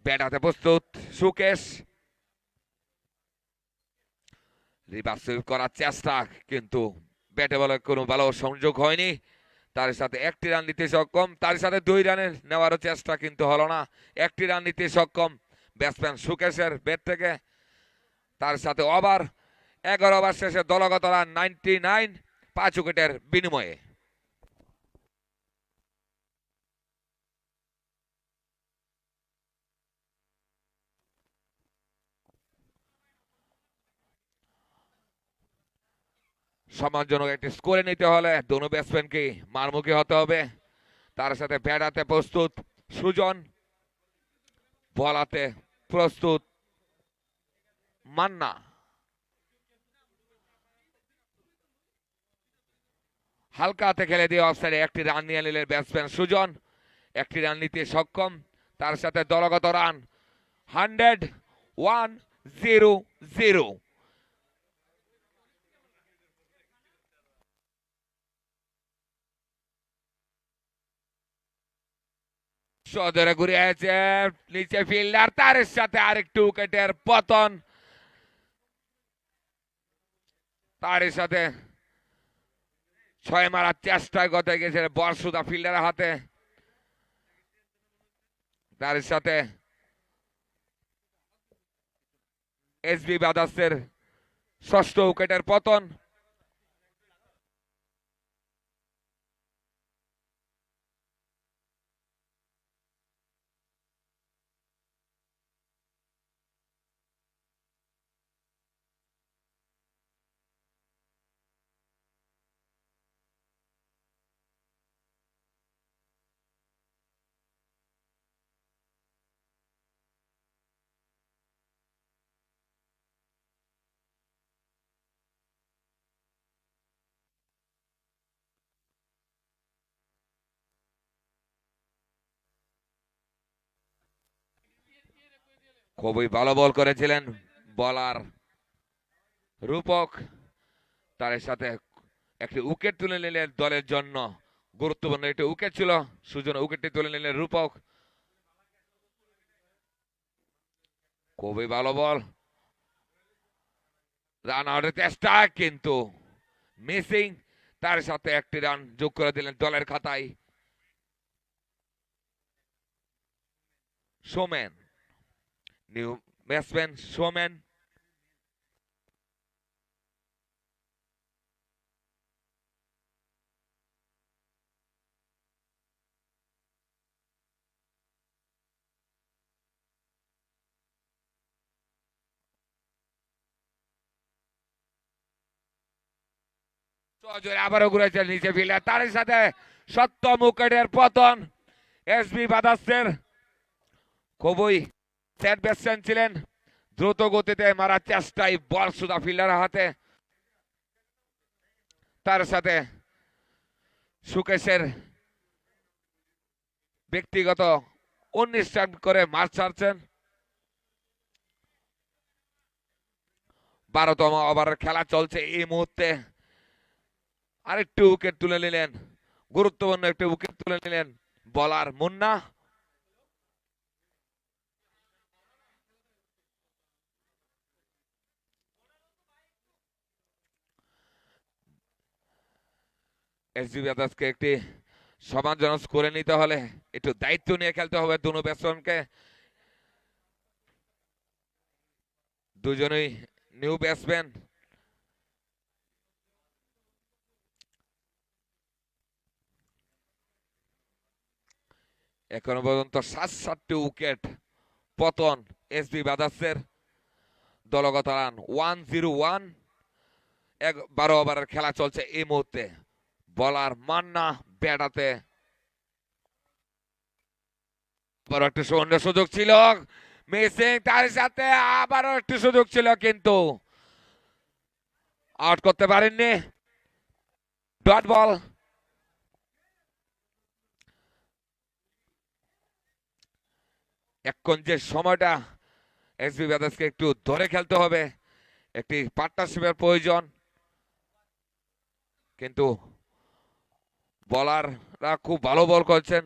Bat হাতে প্রস্তুত Sukesh. Reverse sweep করার চেষ্টা, কিন্তু ব্যাটে বলে কোনো ভালো সংযোগ হয়নি। তার সাথে একটি রান নিতে সক্ষম, তার সাথে 2 রানের নেওয়ারও চেষ্টা, কিন্তু হলো না। একটি রান নিতে সক্ষম ব্যাটসম্যান সুকেশের ব্যাট থেকে। তার সাথে ওভার 11 ওভার শেষে দলগত রান 99 5 উইকেটের বিনিময়ে। সম্মানজনক একটি স্কোরে নিতে হলে দোনো ব্যাটসম্যানকে মারমুখী হতে হবে। তার সাথে ব্যাট হাতে প্রস্তুত সুজন, বল হাতে প্রস্তুত মান্না। হালকা হাতে খেলে দিয়ে অফসাইডে একটি রান নিয়ে নিলেন ব্যাটসম্যান সুজন। একটি রান নিতে সক্ষম। তার সাথে দলগত রান 100 সদরে ঘুরে আছে নিচে ফিল্ডার, তার সাথে আরেকটু উইকেটের পতন। তার সাথে 6 মারার চেষ্টায় গত গেছে বল সুদা ফিল্ডারের হাতে। তার সাথে এসবি ব্রাদার্সের 6ষ্ঠ উইকেটের পতন। খুবই ভালো বল করেছিলেন বলার রূপক। তার সাথে একটি উইকেট তুলে নিলেন দলের জন্য, গুরুত্বপূর্ণ একটি উইকেট ছিল। সুজন উইকেটটি তুলে নিলেন রূপক। খুবই ভালো বল, রান আউটের চেষ্টা, কিন্তু মিসিং। তার সাথে একটি রান যোগ করে দিলেন দলের খাতায় সোমেন, নিউ ব্যাটসম্যান সোমেন। আবারও ঘুরেছে নিচে ফিল্ডার, তার সাথে 7ম উইকেটের পতন এসবি ব্রাদার্সের। খুবই সেট ব্যাটসম্যান ছিলেন, দ্রুত গতিতে মারার চেষ্টায় বল সুদা ফিল্ডারের হাতে। তার সাথে সুকেশের ব্যক্তিগত 19 রান করে মাঠ ছাড়ছেন। 12তম ওভারের খেলা চলছে এই মুহূর্তে। আরেকটি উইকেট তুলে নিলেন, গুরুত্বপূর্ণ একটি উইকেট তুলে নিলেন বলার মুন্না। এসবি ব্রাদার্সকে একটি সম্মানজনক স্কোরে নিতে হলে একটু দায়িত্ব নিয়ে খেলতে হবে দুনো ব্যাটসম্যানকে। দুজনেই নিউ ব্যাটসম্যান। এখনো পর্যন্ত 7টি উইকেট পতন এসবি ব্রাদার্সের। দলগত রান 101। 12 ওভারের খেলা চলছে এই মুহূর্তে। বলার মান্না, ব্যাট হাতে আবারও একটি সুযোগ ছিল, মিসিং। তার সাথে আবারও একটি সুযোগ ছিল, কিন্তু আউট করতে পারেননি। Dot ball. এখন যে সময়টা এসবি ব্রাদার্সকে একটু ধরে খেলতে হবে, একটি পার্টনারশিপের প্রয়োজন, কিন্তু বলাররা খুব ভালো বল করছেন।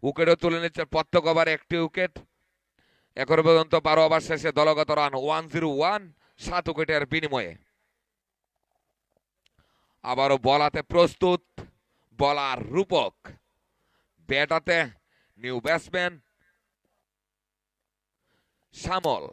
উইকেটও তুলে নিচ্ছেন প্রত্যেক ওভারে একটি উইকেট। এখন পর্যন্ত 12 ওভার শেষে দলগত রান 101, 7 উইকেটের বিনিময়ে। আবারও বলাতে প্রস্তুত বলার রূপক, ব্যাটাতে নিউ ব্যাটসম্যান শ্যামল।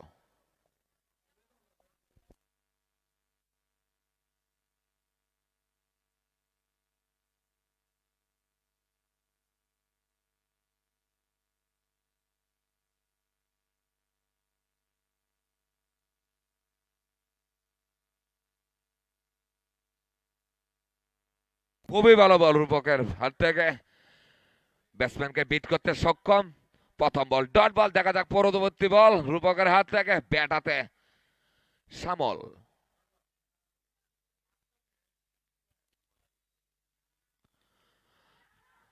খুবই ভালো বল রূপকের হাত থেকে, ব্যাটসম্যানকে বিট করতে সক্ষম। প্রথম বল ডট বল, দেখা যাক পরবর্তী বল রূপকের হাত থেকে, ব্যাটাতে শ্যামল।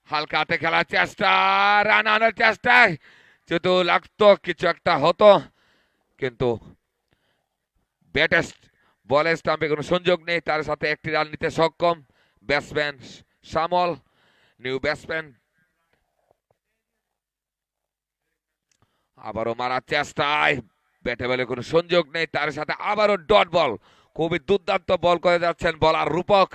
হালকা হাতে খেলার চেষ্টা, রান আনার চেষ্টায় যেহেতু লাগতো কিছু একটা হতো, কিন্তু ব্যাটে বলে স্টাম্পে কোনো সংযোগ নেই, তার সাথে একটি রান নিতে সক্ষম ব্যাটসম্যান শ্যামল। নিউ ব্যাটসম্যান আবারও মারার চেষ্টায়, ব্যাটে বলে কোনো সংযোগ নেই, তার সাথে আবারও ডট বল। খুবই দুর্দান্ত বল করে যাচ্ছেন বলার রূপক।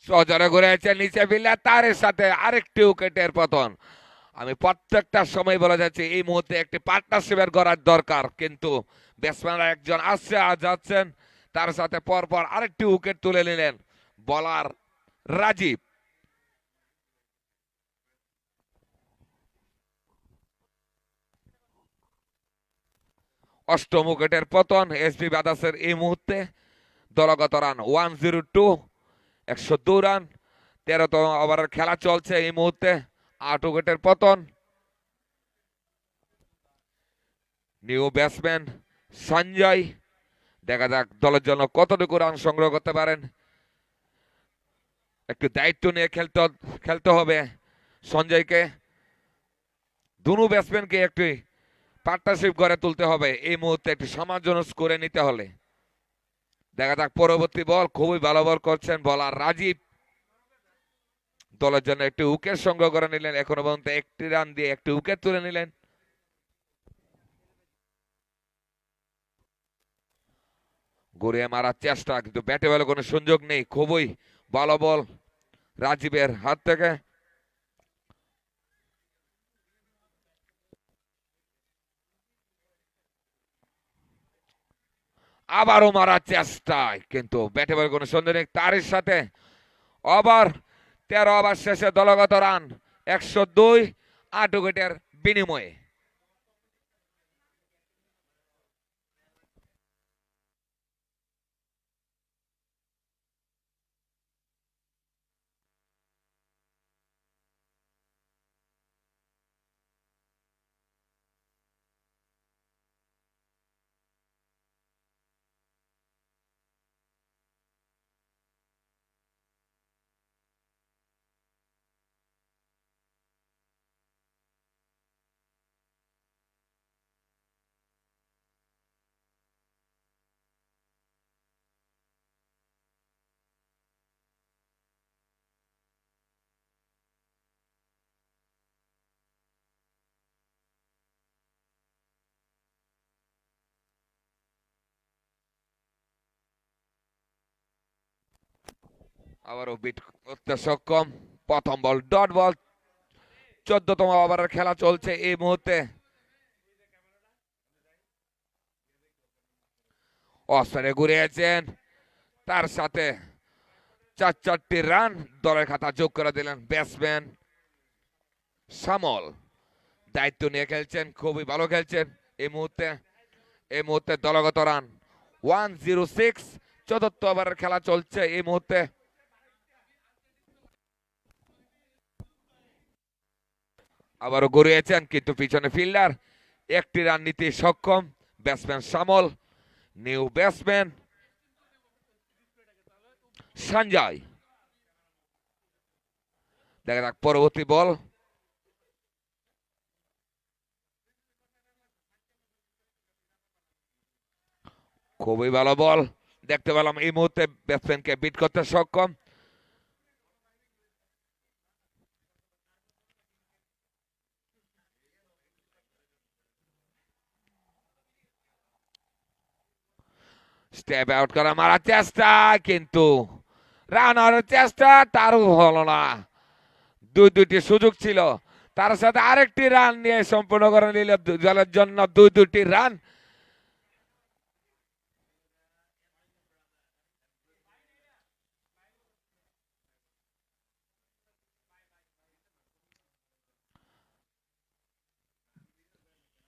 সজরে ঘুরেছে নিচে ফিল্ডার, তার সাথে আরেকটি উইকেটের পতন। আমি প্রত্যেকটা সময় বলে যাচ্ছি এই মুহূর্তে একটি পার্টনারশিপের করার দরকার, কিন্তু ব্যাটসম্যানরা একজন আসছে আর যাচ্ছেন, তার সাথে পরপর আরেকটি উইকেট তুলে নিলেন বলার রাজীব। অষ্টম উইকেটের পতন এসবি ব্রাদার্সের এই মুহূর্তে। দলগত রান 102, 102 রান। 13তম ওভারের খেলা চলছে এই মুহূর্তে, 8 উইকেটের পতন। নিউ ব্যাটসম্যান সঞ্জয়, দেখা যাক দলের জন্য কতটুকু রান সংগ্রহ করতে পারেন। একটু দায়িত্ব নিয়ে খেলতে হবে সঞ্জয়কে। দুনো ব্যাটসম্যানকে একটি পার্টনারশিপ গড়ে তুলতে হবে এই মুহূর্তে, একটি সমাজজনক স্কোরে নিতে হলে। দেখা যাক পরবর্তী বল, খুবই ভালো বল করছেন বলার রাজীব। দলের জন্য একটি উইকেট সংগ্রহ করে নিলেন, এখনো পর্যন্ত একটি রান দিয়ে একটি উইকেট তুলে নিলেন। ঘুরিয়ে মারার চেষ্টা, কিন্তু ব্যাটে বলে কোনো সুযোগ নেই। খুবই ভালো বল রাজীবের হাত থেকে। আবারও মারার চেষ্টায়, কিন্তু ব্যাটে বলে কোনো সন্দেহ নেই, তার সাথে ওভার 13 ওভার শেষে দলগত রান 102, 8 উইকেটের বিনিময়ে। আবারও বিট করতে সক্ষম। প্রথম বল ডট বল, 14তম ওভারের খেলা চলছে এই মুহূর্তে। অস্টারে ঘুরিয়েছেন, তার সাথে 4টি রান দলের খাতা যোগ করে দিলেন ব্যাটসম্যান শ্যামল। দায়িত্ব নিয়ে খেলছেন, খুবই ভালো খেলছেন এই মুহূর্তে দলগত রান 106, 14 ওভারের খেলা চলছে এই মুহূর্তে। আবারও গড়িয়েছেন, কিন্তু পিছনে ফিল্ডার, একটি রান নিতে সক্ষম ব্যাটসম্যান শ্যামল। নিউ ব্যাটসম্যান সঞ্জয়, দেখা যাক পরবর্তী বল। খুবই ভালো বল, দেখতে পেলাম এই মুহূর্তে ব্যাটসম্যানকে বিট করতে সক্ষম। স্টেপ আউট করা মারার চেষ্টা, কিন্তু রান হওয়ার চেষ্টা তারও হলো না। দুইটি সুযোগ ছিল, তার সাথে আরেকটি রান নিয়ে সম্পূর্ণ করে নিল দলের জন্য দুইটি রান।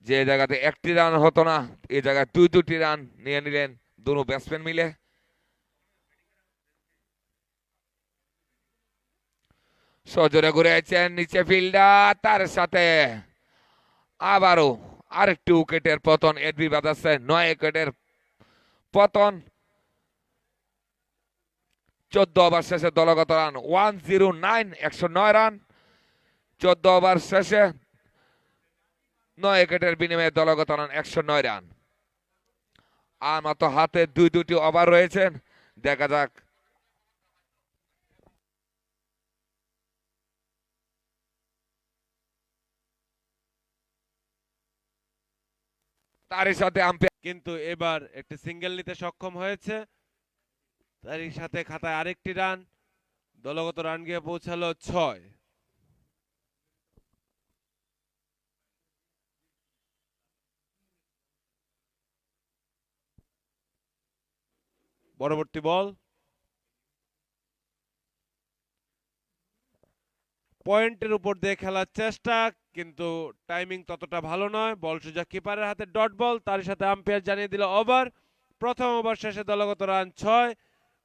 যে জায়গাতে একটি রান হতো না, এই জায়গায় দুটি রান নিয়ে নিলেন দুটো ব্যাটসম্যান মিলে। সজোরে ঘুরেছেন নিচে ফিল্ডার, তার সাথে আবারও আরেকটি উইকেটের পতন। এসবি ব্রাদার্সের 9 উইকেটের পতন। 14 ওভার শেষে দলগত রান 109, 109 রান। 14 ওভার শেষে 9 উইকেটের বিনিময়ে দলগত রান 109 রান। আর মাত্র হাতে দুটি ওভার রয়েছেন, দেখা যাক। তারই সাথে আম্পায়ার কিন্তু এবার একটি সিঙ্গেল নিতে সক্ষম হয়েছে, তারই সাথে খাতায় আরেকটি রান। দলগত রান গিয়ে পৌঁছালো 6। পরবর্তী বল, পয়েন্টের উপর দিয়ে খেলার চেষ্টা, কিন্তু টাইমিং ততটা ভালো নয়। বল সোজা কিপারের হাতে, ডট বল। তার সাথে আম্পায়ার জানিয়ে দিল ওভার। প্রথম ওভার শেষে দলগত রান 6,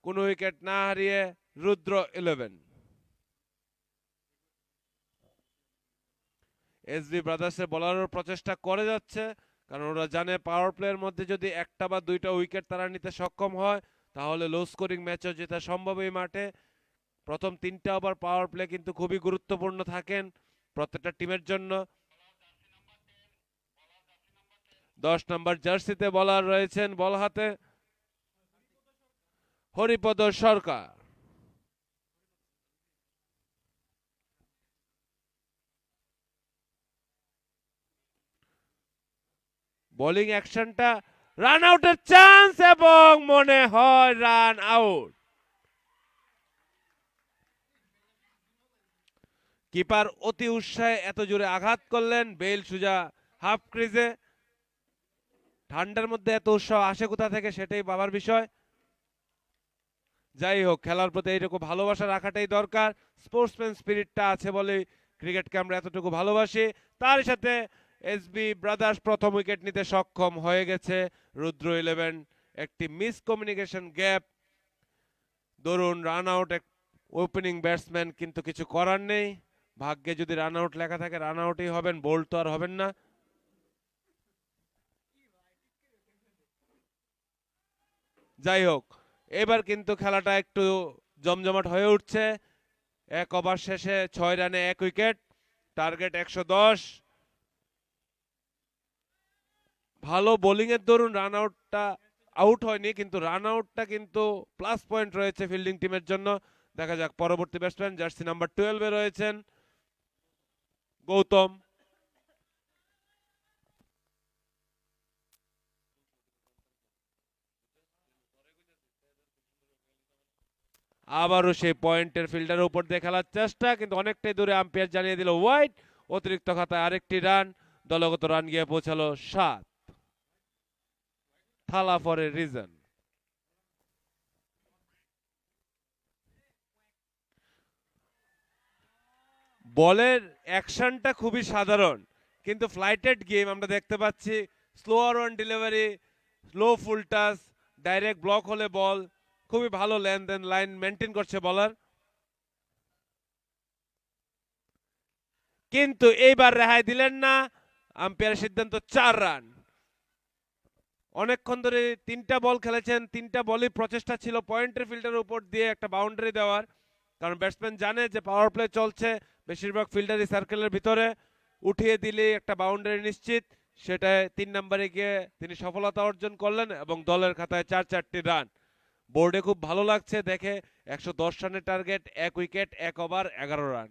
কোনো উইকেট না হারিয়ে রুদ্র 11। এসবি ব্রাদার্সের বোলারের প্রচেষ্টা করে যাচ্ছে, কারণ ওরা জানে পাওয়ার প্লের মধ্যে যদি একটা বা দুইটা উইকেট তারা নিতে সক্ষম হয়, তাহলে লো স্কোরিং ম্যাচও জেতা সম্ভব এই মাঠে। প্রথম 3টা ওভার পাওয়ার প্লে কিন্তু খুবই গুরুত্বপূর্ণ থাকেন প্রত্যেকটা টিমের জন্য। 10 নম্বর জার্সিতে বলার রয়েছেন বল হাতে হরিপদ সরকার। বোলিং অ্যাকশনটা, রান আউটের চান্স, এবং মনে হয় রান আউট। কিপার অতি উৎসাহে এত জোরে আঘাত করলেন, বেল সুজা হাফ ক্রিজে। ঠান্ডার মধ্যে এত উৎসাহ আসে কোথা থেকে, সেটাই ভাবার বিষয়। যাই হোক, খেলার প্রতি এইটুকু ভালোবাসা রাখাটাই দরকার। স্পোর্টসম্যান স্পিরিটটা আছে বলে ক্রিকেটকে আমরা এতটুকু ভালোবাসি। তার সাথে এসবি ব্রাদার্স প্রথম উইকেট নিতে সক্ষম হয়ে গেছে। রুদ্র 11, একটি মিস কমিউনিকেশন গ্যাপ। ধরুন রান আউট, ওপেনিং ব্যাটসম্যান, কিন্তু কিছু করার নেই। ভাগ্যে যদি রান আউট লেখা থাকে রান আউটই হবেন, বোল্ড তো আর হবেন না। যাই হোক, এবার কিন্তু খেলাটা একটু জমজমাট হয়ে উঠছে। 1 ওভার শেষে 6 রানে 1 উইকেট, টার্গেট 110। ভালো বোলিং এর দরুন রান আউটটা আউট হয়নি, কিন্তু রান আউটটা কিন্তু প্লাস পয়েন্ট রয়েছে ফিল্ডিং টিমের জন্য। দেখা যাক পরবর্তী ব্যাটসম্যান জার্সি নাম্বার 12 এ রয়েছেন গৌতম। আবারও সেই পয়েন্টের ফিল্ডারের উপর দিয়ে খেলার চেষ্টা, কিন্তু অনেকটাই দূরে, আম্পায়ার জানিয়ে দিল ওয়াইড। অতিরিক্ত খাতায় আরেকটি রান, দলগত রান গিয়ে পৌঁছালো 7। থালা ফর এ রিজন। বলের অ্যাকশনটা খুবই সাধারণ, কিন্তু ফ্লাইটেড গেম আমরা দেখতে পাচ্ছি। Slower on delivery, slow full touch, direct block হলে বল, খুবই ভালো লেনদেন লাইন মেনটেন করছে বলার। কিন্তু এইবার রেহাই দিলেন না, আম্পায়ারের সিদ্ধান্ত 4 রান। অনেকক্ষণ ধরে 3টা বল খেলেছেন, 3টা বলই প্রচেষ্টা ছিল পয়েন্টের ফিল্ডারের উপর দিয়ে একটা বাউন্ডারি দেওয়ার, কারণ ব্যাটসম্যান জানে যে পাওয়ার প্লে চলছে, বেশিরভাগ ফিল্ডারই সার্কেলের ভিতরে, উঠিয়ে দিলে একটা বাউন্ডারি নিশ্চিত। সেটায় 3 নম্বরে গিয়ে তিনি সফলতা অর্জন করলেন এবং দলের খাতায় 4-4টি রান। বোর্ডে খুব ভালো লাগছে দেখে। 110 রানের টার্গেট, 1 উইকেট, 1 ওভার, 11 রান।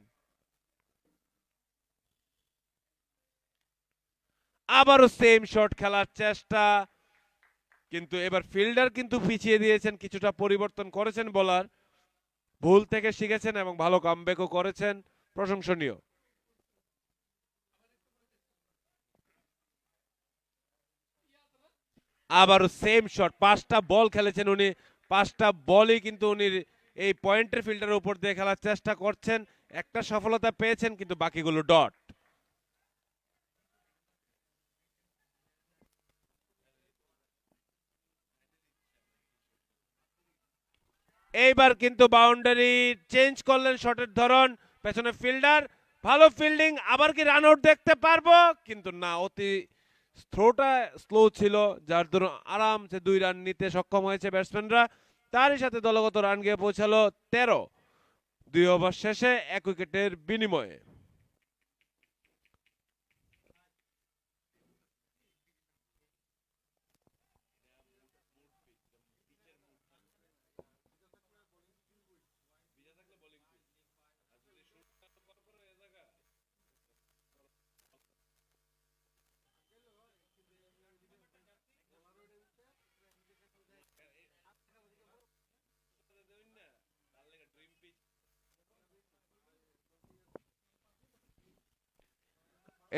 আবারও সেম শট খেলার চেষ্টা, কিন্তু এবার ফিল্ডার কিন্তু পিছিয়ে দিয়েছেন, কিছুটা পরিবর্তন করেছেন বোলার, ভুল থেকে শিখেছেন এবং ভালো কামব্যাকও করেছেন, প্রশংসনীয়। আবারও সেম শট, 5টা বল খেলেছেন উনি, 5টা বলই কিন্তু উনি এই পয়েন্টের ফিল্ডারের উপর দিয়ে খেলার চেষ্টা করছেন। একটা সফলতা পেয়েছেন কিন্তু বাকিগুলো ডট। এইবার কিন্তু বাউন্ডারি চেঞ্জ করলেন শটের ধরন, পেছনে ফিল্ডার, ভালো ফিল্ডিং, আবার কি রান আউট দেখতে পারবো, কিন্তু না, অতি থ্রোটা স্লো ছিল, যার দরুন আরামসে 2 রান নিতে সক্ষম হয়েছে ব্যাটসম্যানরা। তারই সাথে দলগত রান গিয়ে পৌঁছালো 13, 2 ওভার শেষে 1 উইকেটের বিনিময়ে।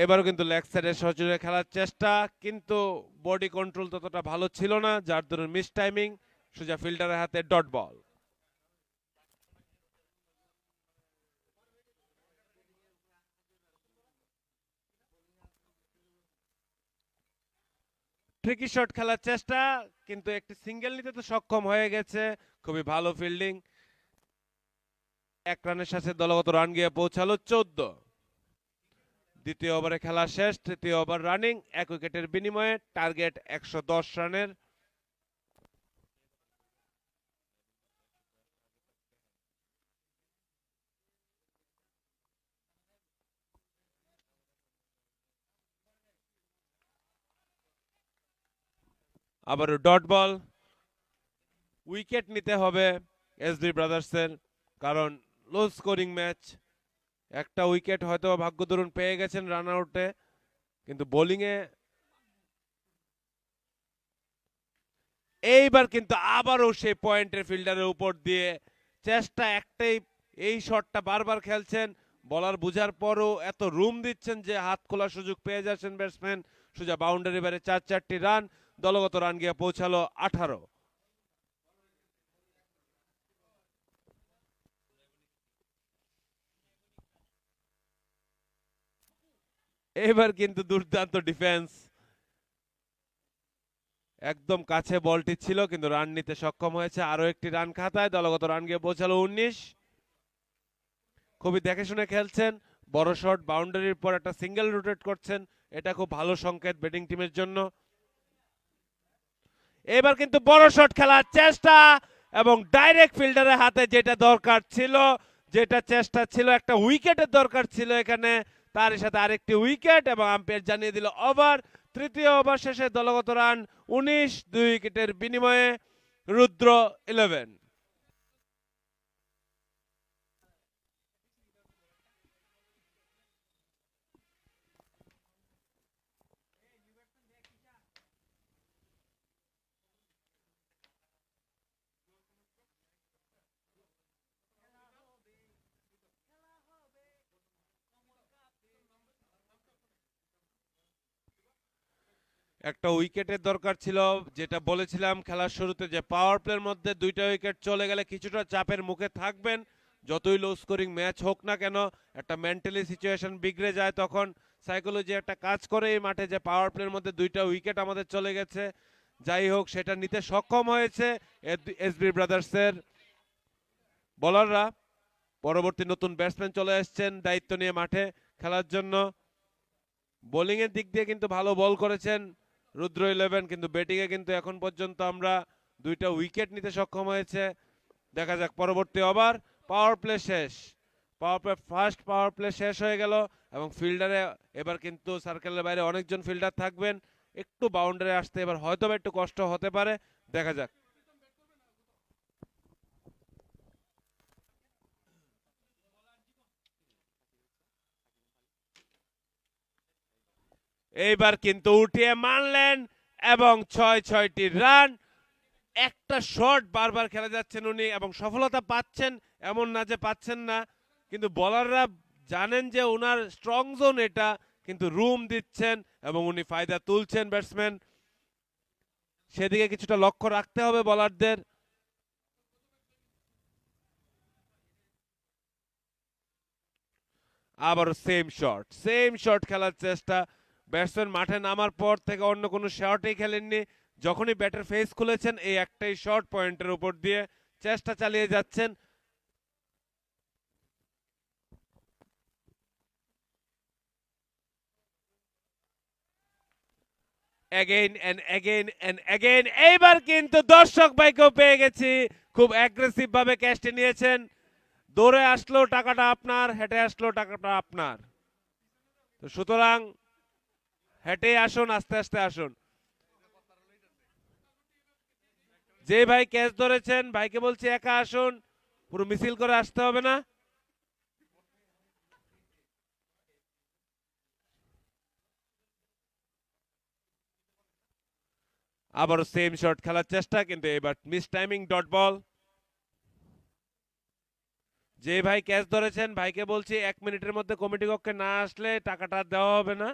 এবারও কিন্তু লেগ সাইডে সজোরে খেলার চেষ্টা, কিন্তু বডি কন্ট্রোল ততটা ভালো ছিল না, যার দরুন মিস টাইমিং, সোজা ফিল্ডারের হাতে ডট বল। ট্রিকি শট খেলার চেষ্টা, কিন্তু একটি সিঙ্গেল নিতে তো সক্ষম হয়ে গেছে, খুবই ভালো ফিল্ডিং। 1 রানের সাথে দলগত রান গিয়ে পৌঁছালো 14। দ্বিতীয় ওভারে খেলা শেষ, তৃতীয় ওভার রানিং, 1 উইকেটের বিনিময়ে টার্গেট 110 রানের। আবারও ডট বল, উইকেট নিতে হবে এসবি ব্রাদার্সের, কারণ লো স্কোরিং ম্যাচ। একটা উইকেট হয়তো ভাগ্য দরুন পেয়ে গেছেন রান আউটে, কিন্তু বোলিংয়ে এইবার কিন্তু আবারও সেই পয়েন্টের ফিল্ডারের উপর দিয়ে চেষ্টা একটাই, এই শটটা বারবার খেলছেন, বলার বুঝার পরও এত রুম দিচ্ছেন যে হাত খোলার সুযোগ পেয়ে যাচ্ছেন ব্যাটসম্যান, সোজা বাউন্ডারি বারে 4-4টি রান, দলগত রান গিয়ে পৌঁছালো 18। এবার কিন্তু দুর্দান্ত ডিফেন্স, একদম কাছে বলটি ছিল কিন্তু রান নিতে সক্ষম হয়েছে, আরো একটি রান খাতায়, দলগত রান গিয়ে পৌঁছালো 19। খুবই দেখে শুনে খেলছেন, বড় শট বাউন্ডারির পর একটা সিঙ্গেল রোটেট করছেন, এটা খুব ভালো সংকেত ব্যাটিং টিমের জন্য। এবার কিন্তু বড় শট খেলার চেষ্টা, এবং ডাইরেক্ট ফিল্ডারের হাতে যেটা দরকার ছিল, যেটা চেষ্টা ছিল, একটা উইকেটের দরকার ছিল এখানে, তার সাথে আরেকটি উইকেট, এবং আম্পায়ার জানিয়ে দিল ওভার। তৃতীয় ওভার শেষে দলগত রান 19, 2 উইকেটের বিনিময়ে রুদ্র 11। একটা উইকেটের দরকার ছিল, যেটা বলেছিলাম খেলার শুরুতে, যে পাওয়ার প্লের মধ্যে 2টা উইকেট চলে গেলে কিছুটা চাপের মুখে থাকবেন, যতই লো স্কোরিং ম্যাচ হোক না কেন, একটা মেন্টালি সিচুয়েশন বিগড়ে যায়, তখন সাইকোলজি একটা কাজ করে এই মাঠে, যে পাওয়ার প্লের মধ্যে 2টা উইকেট আমাদের চলে গেছে। যাই হোক, সেটা নিতে সক্ষম হয়েছে এসবি ব্রাদার্সের বোলাররা। পরবর্তী নতুন ব্যাটসম্যান চলে আসছেন দায়িত্ব নিয়ে মাঠে খেলার জন্য। বোলিং এর দিক দিয়ে কিন্তু ভালো বল করেছেন রুদ্র 11, কিন্তু ব্যাটিং এ কিন্তু এখন পর্যন্ত আমরা 2টা উইকেট নিতে সক্ষম হয়েছে। দেখা যাক পরবর্তী ওভার। পাওয়ার প্লে শেষ, ফার্স্ট পাওয়ার প্লে শেষ হয়ে গেল, এবং ফিল্ডারে এবার কিন্তু সার্কেলের বাইরে অনেকজন ফিল্ডার থাকবেন, একটু বাউন্ডারি আসতে এবার হয়তো একটু কষ্ট হতে পারে, দেখা যাক। এইবার কিন্তু উঠিয়ে মারলেন এবং 6টি রান। একটা শট বারবার খেলে যাচ্ছেন উনি এবং সফলতা পাচ্ছেন, এমন না যে পাচ্ছেন না, কিন্তু বলাররা জানেন যে ওনার স্ট্রং জোন এটা, কিন্তু রুম দিচ্ছেন এবং উনি ফায়দা তুলছেন ব্যাটসম্যান, সেদিকে কিছুটা লক্ষ্য রাখতে হবে বলারদের। আবার সেম শট খেলার চেষ্টা। ব্যাটসম্যান মাঠে নামার পর থেকে অন্য কোনো শটই খেলেননি, যখনই ব্যাটের ফেস খুলেছেন এই একটাই শট পয়েন্টের উপর দিয়ে চেষ্টা চালিয়ে যাচ্ছেন। Again and again and again. এইবার কিন্তু দর্শক ভাইকেও পেয়ে গেছি, খুব অ্যাগ্রেসিভ ভাবে ক্যাচটি নিয়েছেন। দৌড়ে আসলো টাকাটা আপনার, হেঁটে আসলো টাকাটা আপনার, তো সুতরাং হেঁটে আসুন, আস্তে আস্তে আসুন। যে ভাই ক্যাচ ধরেছেন ভাইকে বলছি একা আসুন, পুরো মিছিল করে আসতে হবে না। আবারও সেম শট খেলার চেষ্টা, কিন্তু এবার মিস টাইমিং, ডট বল। যে ভাই ক্যাচ ধরেছেন ভাইকে বলছি 1 মিনিটের মধ্যে কমিটি কক্ষে না আসলে টাকাটা দেওয়া হবে না।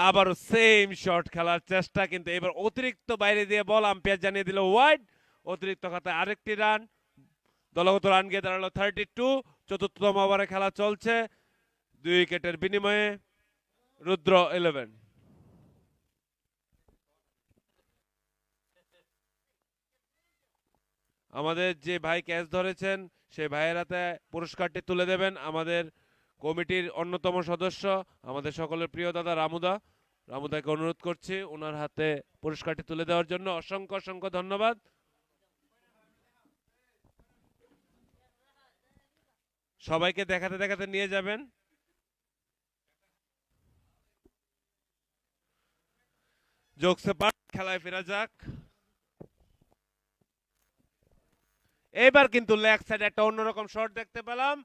আবারও সেম শট খেলার চেষ্টা, কিন্তু এবার অতিরিক্ত বাইরে দিয়ে বল, আম্পায়ার জানিয়ে দিল ওয়াইড। অতিরিক্ত খাতায় আরেকটি রান, দলগত রান গিয়ে দাঁড়ালো 32। চতুর্থতম ওভারে খেলা চলছে, 2 উইকেটের বিনিময়ে রুদ্র 11। আমাদের যে ভাই ক্যাচ ধরেছেন সেই ভাইয়ের হাতে পুরস্কারটি তুলে দেবেন আমাদের কমিটির অন্যতম সদস্য, আমাদের সকলের প্রিয় দাদা রামুদা। রামুদাকে অনুরোধ করছি ওনার হাতে পুরস্কারটি তুলে দেওয়ার জন্য। অসংখ্য অসংখ্য ধন্যবাদ। সবাইকে দেখাতে দেখাতে নিয়ে যাবেন। জোকসে পার্ট, খেলায় ফেরা যাক। এবার কিন্তু লেগ সাইড একটা অন্যরকম শট দেখতে পেলাম।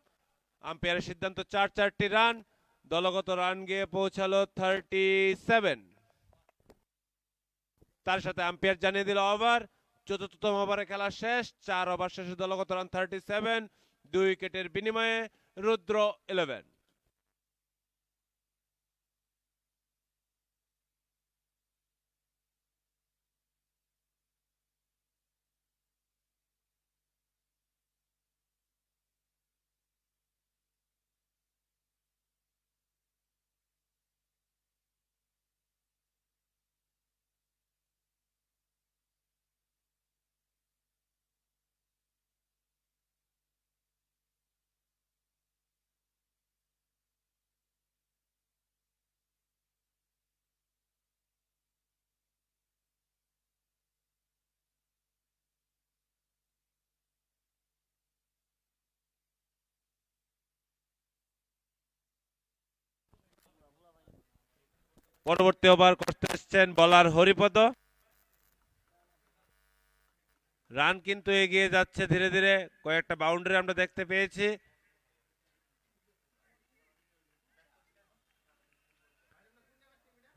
আম্পায়ারের সিদ্ধান্ত 4টি রান, দলগত রান গিয়ে পৌঁছালো 37। তার সাথে আম্পায়ার জানিয়ে দিল ওভার। চতুর্থতম ওভারে খেলা শেষ, 4 ওভার শেষে দলগত রান 37, 2 উইকেটের বিনিময়ে রুদ্র 11। পরবর্তী ওভার করতে এসছেন বলার হরিপদ। রান কিন্তু এগিয়ে যাচ্ছে ধীরে ধীরে, কয়েকটা বাউন্ডারি আমরা দেখতে পেয়েছি।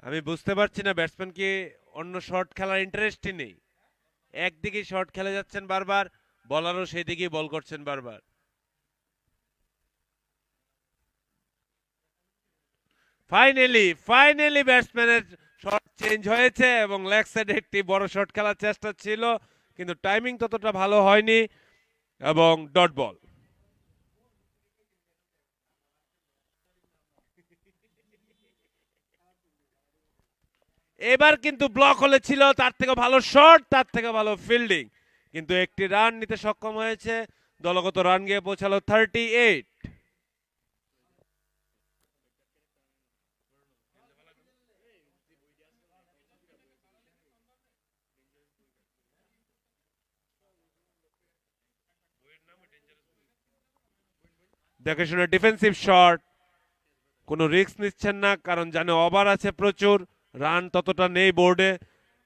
আমি বুঝতে পারছি না ব্যাটসম্যান কি অন্য শট খেলার ইন্টারেস্টই নেই, একদিকে শট খেলে যাচ্ছেন বারবার, বলারও সেই দিকেই বল করছেন বারবার। ফাইনালি ব্যাটসম্যানের শট চেঞ্জ হয়েছে এবং লেগ সাইডে একটি বড় শট খেলার চেষ্টা ছিল, কিন্তু টাইমিং ততটা ভালো হয়নি এবং ডট বল। এবার কিন্তু ব্লক হলে ছিল, তার থেকে ভালো শট, তার থেকে ভালো ফিল্ডিং, কিন্তু একটি রান নিতে সক্ষম হয়েছে। দলগত রান গিয়ে পৌঁছালো 38। দেখে শুনে ডিফেন্সিভ শট, কোনো রিস্ক নিচ্ছেন না কারণ জানে ওভার আছে প্রচুর, রান ততটা নেই বোর্ডে,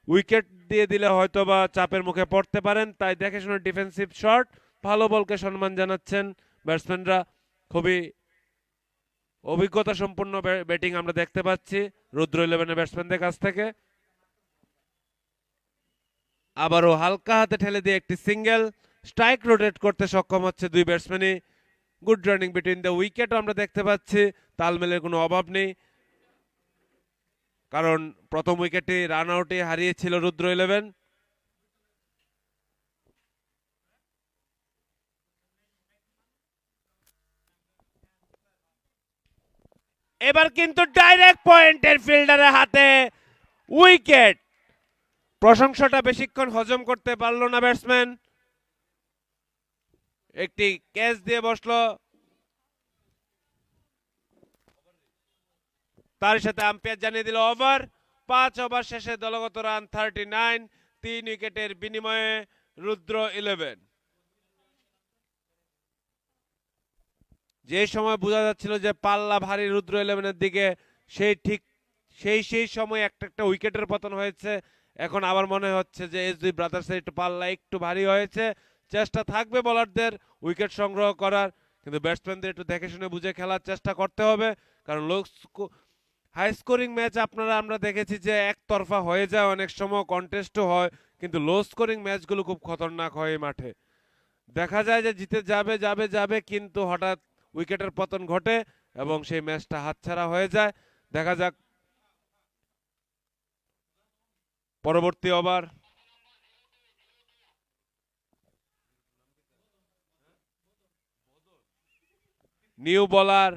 উইকেট দিয়ে দিলে হয়তো বা চাপের মুখে পড়তে পারেন, তাই দেখে শুনে ডিফেন্সিভ শট, ভালো বলকে সম্মান জানাচ্ছেন ব্যাটসম্যানরা। খুবই অভিজ্ঞতা সম্পন্ন ব্যাটিং আমরা দেখতে পাচ্ছি রুদ্র ইলেভেনের ব্যাটসম্যানদের কাছ থেকে। আবারও হালকা হাতে ঠেলে দিয়ে একটি সিঙ্গেল, স্ট্রাইক রোটেট করতে সক্ষম হচ্ছে দুই ব্যাটসম্যানই। Good running between the wicket আমরা দেখতে পাচ্ছি, তালমেলের কোনো অভাব নেই, কারণ প্রথম উইকেটটি রান আউটে হারিয়েছিল রুদ্র ইলেভেন। এবার কিন্তু ডাইরেক্ট পয়েন্টের ফিল্ডারের হাতে উইকেট। প্রশংসাটা বেশিক্ষণ হজম করতে পারলো না ব্যাটসম্যান, একটি ক্যাচ দিয়ে বসলো, তার সাথে আম্পায়ার জানিয়ে দিল ওভার। 5 ওভার শেষে দলগত রান 39, 3 উইকেটের বিনিময়ে রুদ্র ইলেভেন। যে সময় বোঝা যাচ্ছিল যে পাল্লা ভারী রুদ্র ইলেভেনের দিকে, সেই সময় একটা একটা উইকেটের পতন হয়েছে। এখন আবার মনে হচ্ছে যে এসবি ব্রাদার্সের একটু পাল্লা একটু ভারী হয়েছে। চেষ্টা থাকবে বোলারদের উইকেট সংগ্রহ করার, কিন্তু ব্যাটসম্যানদের একটু দেখে শুনে বুঝে খেলার চেষ্টা করতে হবে, কারণ হাই স্কোরিং ম্যাচ আমরা দেখেছি যে একতরফা হয়ে যায়, অনেক সময় কন্টেস্টও হয়, কিন্তু লো স্কোরিং ম্যাচগুলো খুব খতরনাক হয় এই মাঠে। দেখা যায় যে জিতে যাবে যাবে যাবে, কিন্তু হঠাৎ উইকেটের পতন ঘটে এবং সেই ম্যাচটা হাতছাড়া হয়ে যায়। দেখা যাক পরবর্তী over. New bowler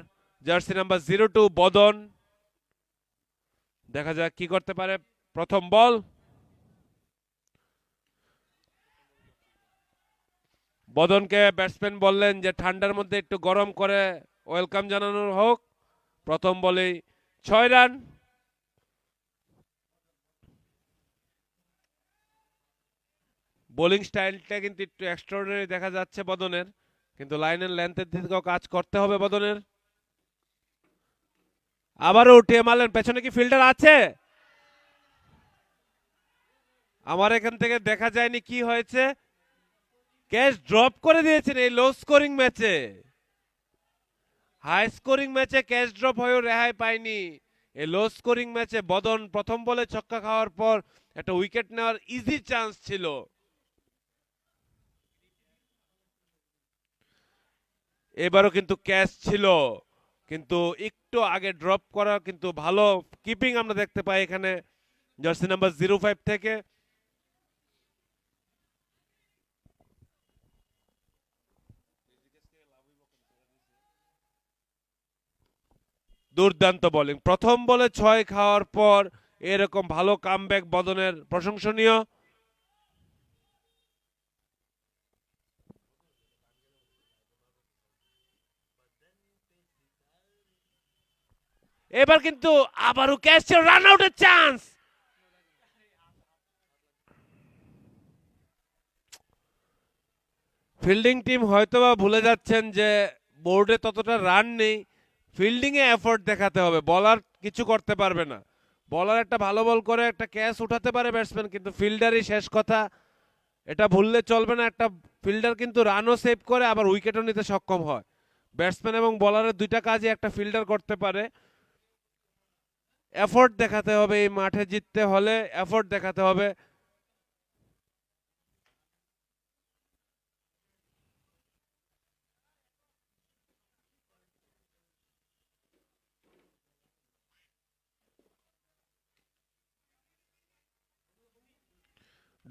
jersey number 02 বদন, দেখা যাক কি করতে পারে। প্রথম বল, বদনকে ব্যাটসম্যান বললেন যে ঠান্ডার মধ্যে একটু গরম করে ওয়েলকাম জানানোর হোক। প্রথম বলেই 6 রান। বোলিং স্টাইলটা কিন্তু একটু এক্সট্রাঅর্ডিনারি দেখা যাচ্ছে বদনের, কিন্তু লাইনের লেন্থের দিকেও কাজ করতে হবে বদনের। আবারও উঠিয়ে মারলেন, পেছনে কি ফিল্ডার আছে? আমার এখান থেকে দেখা যায়নি কি হয়েছে। ক্যাচ ড্রপ করে দিয়েছেন এই লো স্কোরিং ম্যাচে। হাই স্কোরিং ম্যাচে ক্যাচ ড্রপ হয়েও রেহাই পায়নি। এই লো স্কোরিং ম্যাচে বদন প্রথম বলে ছক্কা খাওয়ার পর একটা উইকেট নেওয়ার ইজি চান্স ছিল। এবারও কিন্তু ক্যাচ ছিল, কিন্তু একটু আগে ড্রপ করা, কিন্তু ভালো কিপিং আমরা দেখতে পাই এখানে জার্সি নাম্বার 05 থেকে। দুর্দান্ত বোলিং, প্রথম বলে 6 খাওয়ার পর এরকম ভালো কামব্যাক বদনের প্রশংসনীয়। এবার কিন্তু আবারও ক্যাচ, রান আউটের চান্স। ফিল্ডিং টিম হয়তোবা ভুলে যাচ্ছেন যে বোর্ডে ততটা রান নেই, ফিল্ডিং এ এফোর্ট দেখাতে হবে, বলার কিছু করতে পারবে না। বলার একটা ভালো বল করে একটা ক্যাচ উঠাতে পারে ব্যাটসম্যান, কিন্তু ফিল্ডারই শেষ কথা, এটা ভুললে চলবে না। একটা ফিল্ডার কিন্তু রানও সেভ করে আবার উইকেটও নিতে সক্ষম হয়। ব্যাটসম্যান এবং বলারের দুইটা কাজই একটা ফিল্ডার করতে পারে। এফোর্ট দেখাতে হবে, এই মাঠে জিততে হলে এফোর্ট দেখাতে হবে।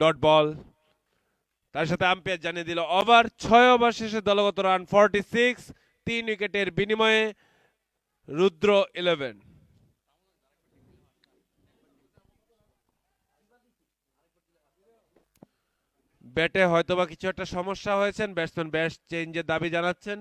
ডট বল, তার সাথে আম্পায়ার জানিয়ে দিল ওভার। 6 ওভার শেষে দলগত রান 46, 3 উইকেটের বিনিময়ে রুদ্র ইলেভেন। ব্যাটে হয়তোবা কিছু একটা সমস্যা হয়েছে, ব্যাটসম্যান ব্যাট চেঞ্জের দাবি জানাচ্ছেন।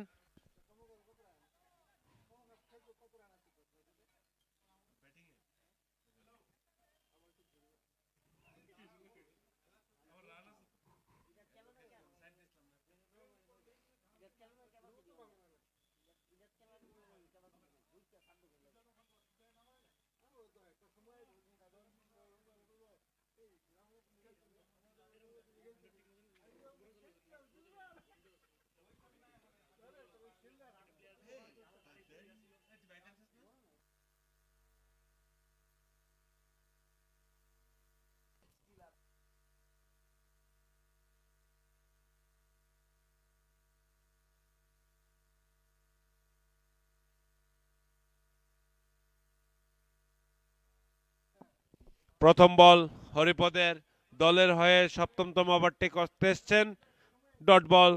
প্রথম বল হরিপদের, দলের হয়ে সপ্তমতম ওভারটি করতে এসছেন, ডট বল।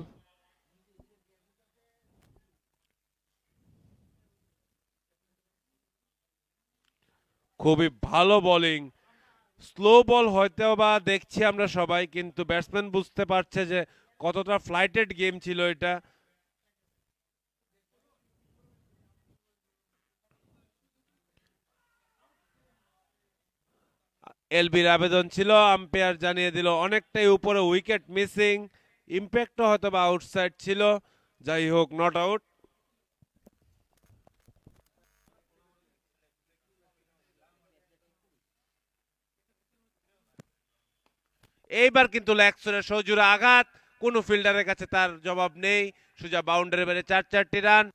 খুবই ভালো বোলিং, স্লো বল হয়তো বা দেখছি আমরা সবাই, কিন্তু ব্যাটসম্যান বুঝতে পারছে যে কতটা ফ্লাইটেড গেম ছিল এটা। এলবির আবেদন ছিল, আম্পায়ার জানিয়ে দিল অনেকটাই উপরে, উইকেট মিসিং, ইম্প্যাক্টও হয়তো বা আউটসাইড ছিল, যাই হোক নট আউট। এইবার কিন্তু লেগ ছুড়ে সজোরে আঘাত, কোন ফিল্ডারের কাছে তার জবাব নেই, সোজা বাউন্ডারি বেড়ে 4 রান।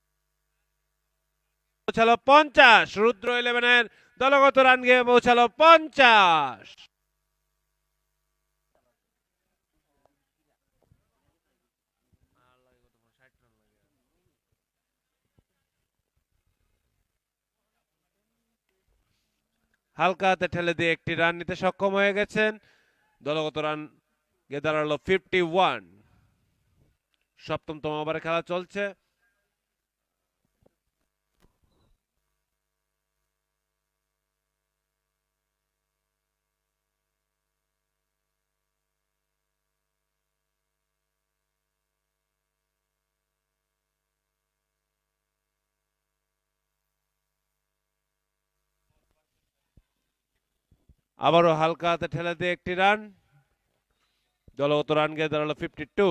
পৌঁছালো 50, রুদ্র ইলেভেনের দলগত রান গিয়ে পৌঁছালো 50। হালকা হাতে ঠেলে দিয়ে একটি রান নিতে সক্ষম হয়ে গেছেন, দলগত রান গিয়ে দাঁড়ালো 51। সপ্তমতম ওভারে খেলা চলছে। আবারও হালকা হাতে ঠেলে দিয়ে একটি রান, দলগত রান গিয়ে দাঁড়ালো 52।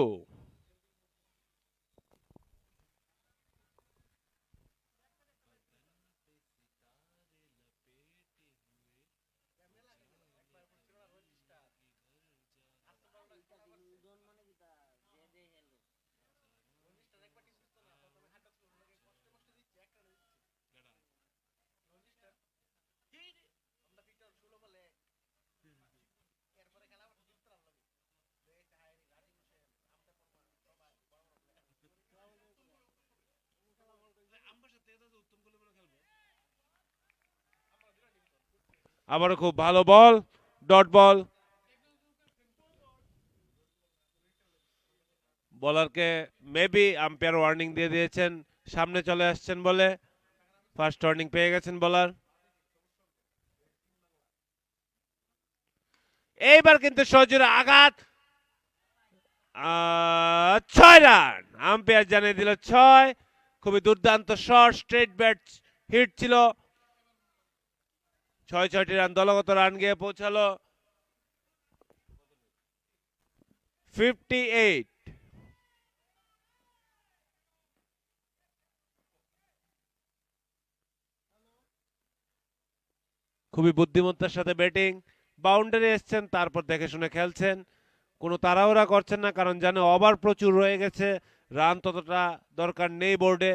আবারও খুব ভালো বল, ডট বল। বলারকে মেবি আম্পায়ার ওয়ার্নিং দিয়ে দিয়েছেন, সামনে চলে আসছেন বলে, ফার্স্ট ওয়ার্নিং পেয়ে গেছেন বলার। এইবার কিন্তু সজোরে আঘাত, 6 রান, আম্পায়ার জানিয়ে দিল 6। খুবই দুর্দান্ত শট, স্ট্রেট ব্যাট হিট ছিল, 6টি রান, দলগত রান গিয়ে পৌঁছালো 58। খুবই বুদ্ধিমত্তার সাথে ব্যাটিং, বাউন্ডারি এসছেন, তারপর দেখে শুনে খেলছেন, কোনো তাড়াহুড়া করছেন না, কারণ জানে ওভার প্রচুর রয়ে গেছে, রান ততটা দরকার নেই বোর্ডে।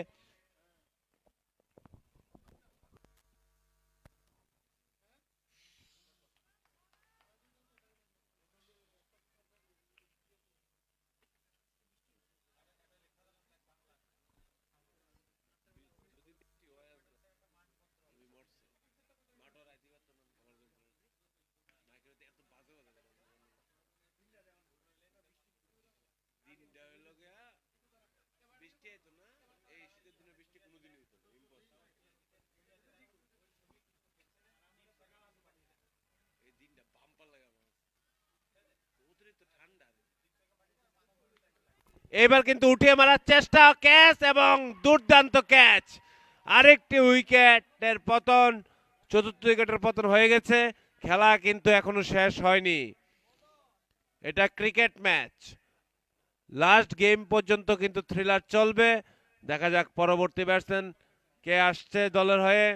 এবার কিন্তু উঠিয়ে মারার চেষ্টা, ক্যাচ এবং দুর্দান্ত ক্যাচ, আরেকটি উইকেটের পতন, চতুর্থ উইকেটের পতন হয়ে গেছে। খেলা কিন্তু এখনো শেষ হয়নি, এটা ক্রিকেট ম্যাচ, লাস্ট গেম পর্যন্ত কিন্তু থ্রিলার চলবে। দেখা যাক পরবর্তী ব্যাটসম্যান কে আসছে দলের হয়ে।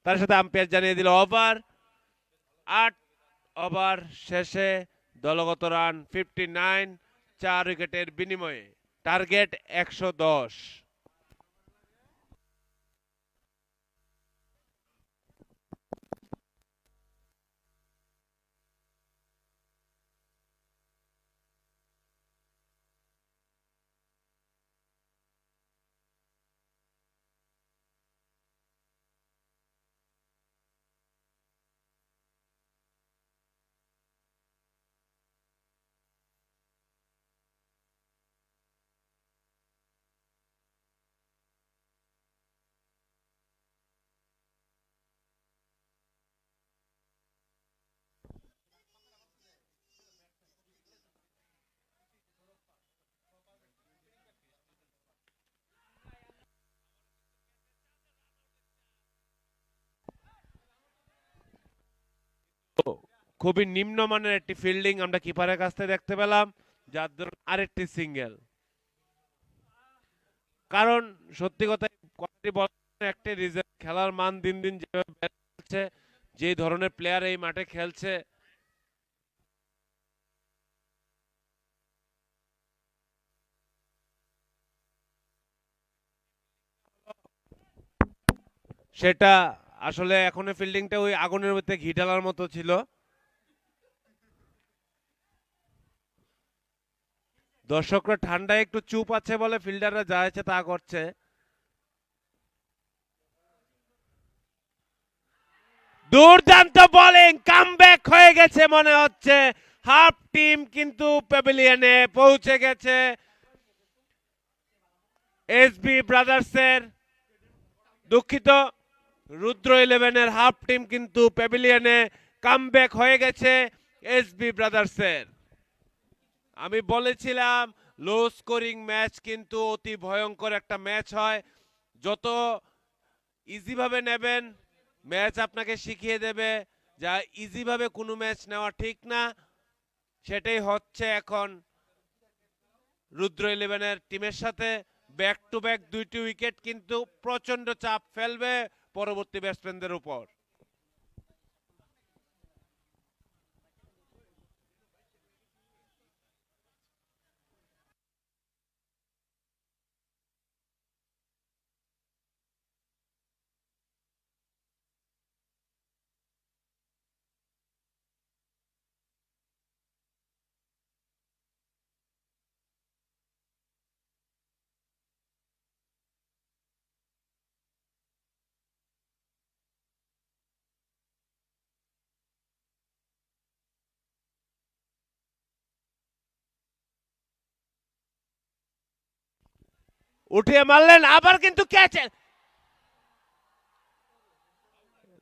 তার সাথে আম্পায়ার জানিয়ে দিল ওভার, 8 ওভার শেষে দলগত রান 59, 4 উইকেটের বিনিময়ে। টার্গেট 110। খুবই নিম্নমানের একটি ফিল্ডিং আমরা কিপারের কাছ থেকে দেখতে পেলাম, যার দরুন আরেকটি সিঙ্গেল। কারণ সত্যি কথা কয়েকটি বল একটি রিজার্ভ, খেলার মান দিন দিন যেভাবে বেড়ে চলছে, যে ধরনের প্লেয়ার এই মাঠে খেলছে, সেটা আসলে এখন ফিল্ডিংটা ওই আগুনের মধ্যে ঘি ঢালার মতো ছিল। দর্শকরা ঠান্ডায় একটু চুপ আছে বলে ফিল্ডাররা যা ইচ্ছে তা করছে। দুর্দান্ত বোলিং, কামব্যাক হয়ে গেছে মনে হচ্ছে। হাফ টিম কিন্তু প্যাভিলিয়নে পৌঁছে গেছে। এসবি ব্রাদার্সের, দুঃখিত, রুদ্র ইলেভেনের হাফ টিম কিন্তু প্যাভিলিয়নে কামব্যাক হয়ে গেছে এসবি ব্রাদার্সের। আমি বলেছিলাম লো স্কোরিং ম্যাচ কিন্তু অতি ভয়ঙ্কর একটা ম্যাচ হয়। যত ইজিভাবে নেবেন, ম্যাচ আপনাকে শিখিয়ে দেবে যা ইজিভাবে কোনো ম্যাচ নেওয়া ঠিক না। সেটাই হচ্ছে এখন রুদ্র ইলেভেনের টিমের সাথে। ব্যাক টু ব্যাক দুইটি উইকেট কিন্তু প্রচন্ড চাপ ফেলবে পরবর্তী ব্যাটসম্যানদের উপর। উঠিয়ে মারলেন, আবার কিন্তু ক্যাচ।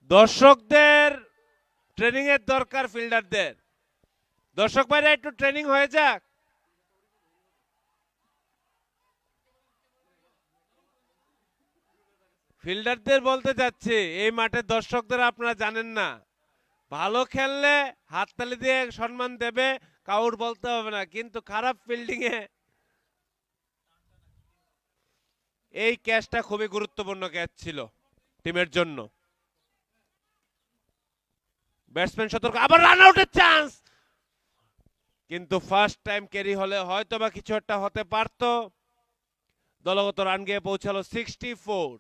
দর্শকদের ট্রেনিং এর দরকার, ফিল্ডারদের। দর্শক ভাইরা একটু ট্রেনিং হয়ে যাক। ফিল্ডারদের বলতে যাচ্ছি, এই মাঠের দর্শকদের আপনারা জানেন না, ভালো খেললে হাততালি দিয়ে সম্মান দেবে, কাউর বলতে হবে না, কিন্তু খারাপ ফিল্ডিং এ এই ক্যাচটা খুবই গুরুত্বপূর্ণ ক্যাচ ছিল টিমের জন্য। ব্যাটসম্যান সতর্ক, আবার রান আউটের চান্স, কিন্তু ফার্স্ট টাইম ক্যারি হলে হয়তো বা কিছু একটা হতে পারত। দলগত রান গিয়ে পৌঁছালো 64,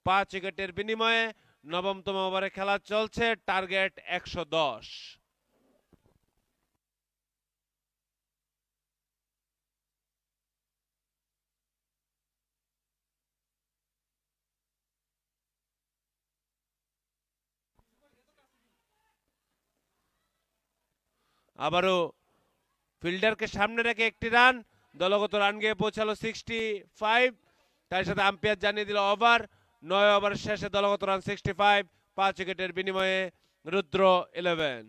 5 উইকেটের বিনিময়ে। নবমতম ওভারে খেলা চলছে, টার্গেট 110। আবারও ফিল্ডারকে সামনে রেখে একটি রান, দলগত রান গিয়ে পৌঁছালো 65। তার সাথে আম্পায়ার জানিয়ে দিল ওভার। 9 ওভার শেষে দলগত রান 65, 5 উইকেটের বিনিময়ে রুদ্র 11।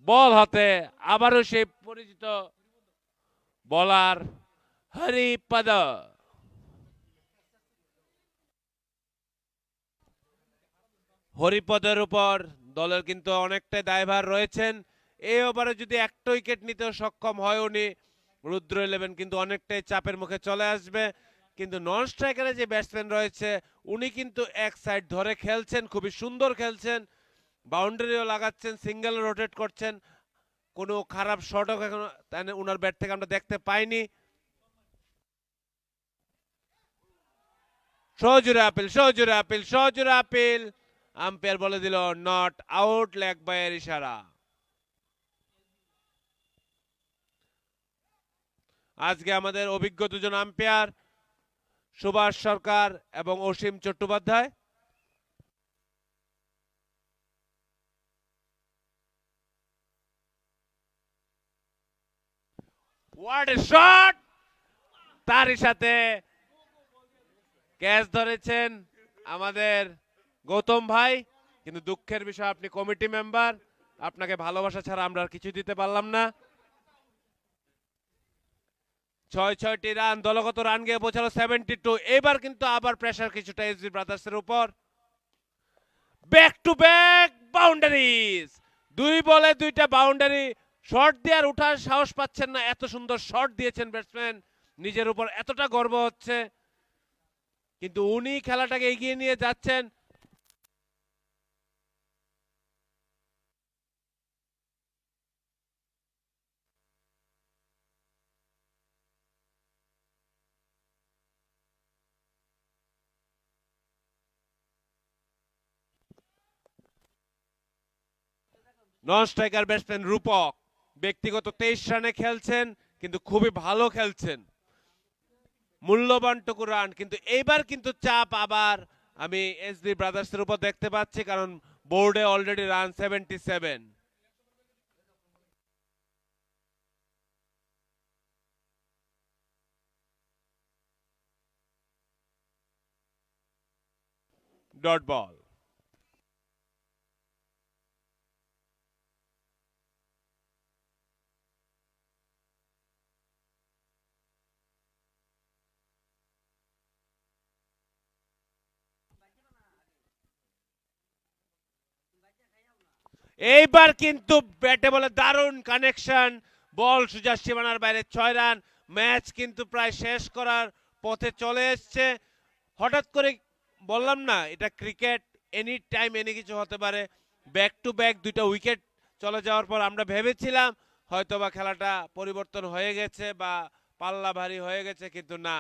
বল হাতে আবারও সেই পরিচিত বলার হরিপদ। হরিপদের উপর দলের কিন্তু অনেকটাই দায়ভার রয়েছেন। এই ওভারে যদি একটা উইকেট নিতে সক্ষম হয় উনি, রুদ্র 11 কিন্তু অনেকটাই চাপের মুখে চলে আসবে। কিন্তু নন স্ট্রাইকারে যে ব্যাটসম্যান রয়েছে উনি কিন্তু এক সাইড ধরে খেলছেন, খুবই সুন্দর খেলছেন, বাউন্ডারিও লাগাচ্ছেন, সিঙ্গেল রোটেট করছেন, কোনো খারাপ শটও এখনো উনার ব্যাট থেকে আমরা দেখতে পাইনি। সজোরে আপিল, সজোরে আপিল, সজোরে আপিল। আম্পায়ার বলে দিল নট আউট, লেগ বাইয়ের ইশারা। আজকে আমাদের অভিজ্ঞ দুজন আম্পায়ার সুভাষ সরকার এবং Asim Chattopadhyay. What a shot! তারই সাথে ক্যাচ ধরেছেন আমাদের গৌতম ভাই, কিন্তু দুঃখের বিষয় আপনি কমিটি মেম্বার, আপনাকে ভালোবাসা ছাড়া আমরা আর কিছু দিতে পারলাম না। ৬টি রান, দলগত রান গিয়ে পৌঁছালো 72। এবার কিন্তু আবার প্রেসার কিছুটা এসবি ব্রাদার্সের উপর। ব্যাক টু ব্যাক বাউন্ডারিজ, 2 বলে 2টা বাউন্ডারি। শট দিয়ে আর উঠার সাহস পাচ্ছেন না, এত সুন্দর শট দিয়েছেন ব্যাটসম্যান, নিজের উপর এতটা গর্ব হচ্ছে, কিন্তু উনি খেলাটাকে এগিয়ে নিয়ে যাচ্ছেন। নন স্ট্রাইকার ব্যাটসম্যান রূপক ব্যক্তিগত 23 রানে খেলছেন, কিন্তু খুবই ভালো খেলছেন, মূল্যবানটুকু রান। কিন্তু এইবার কিন্তু চাপ আবার আমি এসবি ব্রাদার্সের উপর দেখতে পাচ্ছি, কারণ বোর্ডে অলরেডি রান 77। Dot ball. এইবার কিন্তু ব্যাটে বলে দারুণ কানেকশন, বল সুজা সীমানার বাইরে, 6 রান। ম্যাচ কিন্তু প্রায় শেষ করার পথে চলে এসছে। হঠাৎ করে বললাম না, এটা ক্রিকেট, এনি টাইম এনি কিছু হতে পারে। ব্যাক টু ব্যাক 2টা উইকেট চলে যাওয়ার পর আমরা ভেবেছিলাম হয়তোবা খেলাটা পরিবর্তন হয়ে গেছে বা পাল্লা ভারী হয়ে গেছে, কিন্তু না,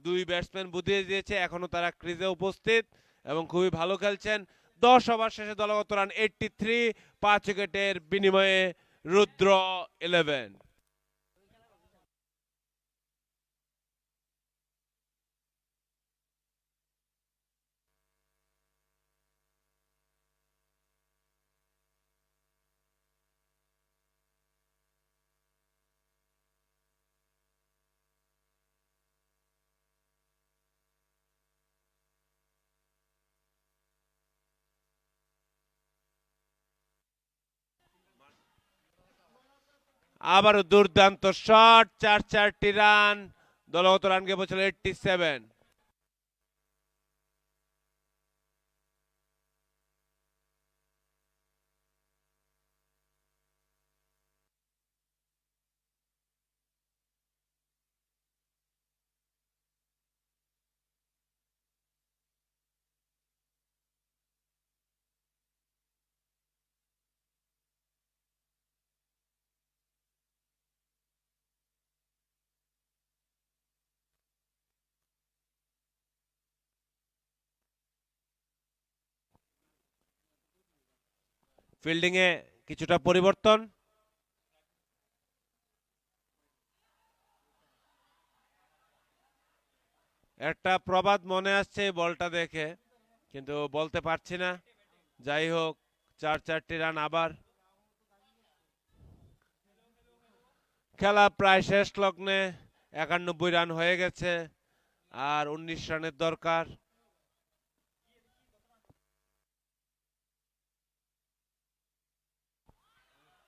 2 ব্যাটসম্যান বুঝিয়ে দিয়েছে এখনো তারা ক্রিজে উপস্থিত এবং খুবই ভালো খেলছেন। 10 ওভার শেষে দলগত রান 83, 5 উইকেটের বিনিময়ে রুদ্র 11। আবারও দুর্দান্ত শট, 4টি রান, দলগত রান গিয়ে পৌঁছালো 87। ফিল্ডিং এ কিছুটা পরিবর্তন। একটা প্রবাদ মনে আসছে এই বলটা দেখে, কিন্তু বলতে পারছি না। যাই হোক, 4টি রান আবার। খেলা প্রায় শেষ লগ্নে, 91 রান হয়ে গেছে, আর 19 রানের দরকার।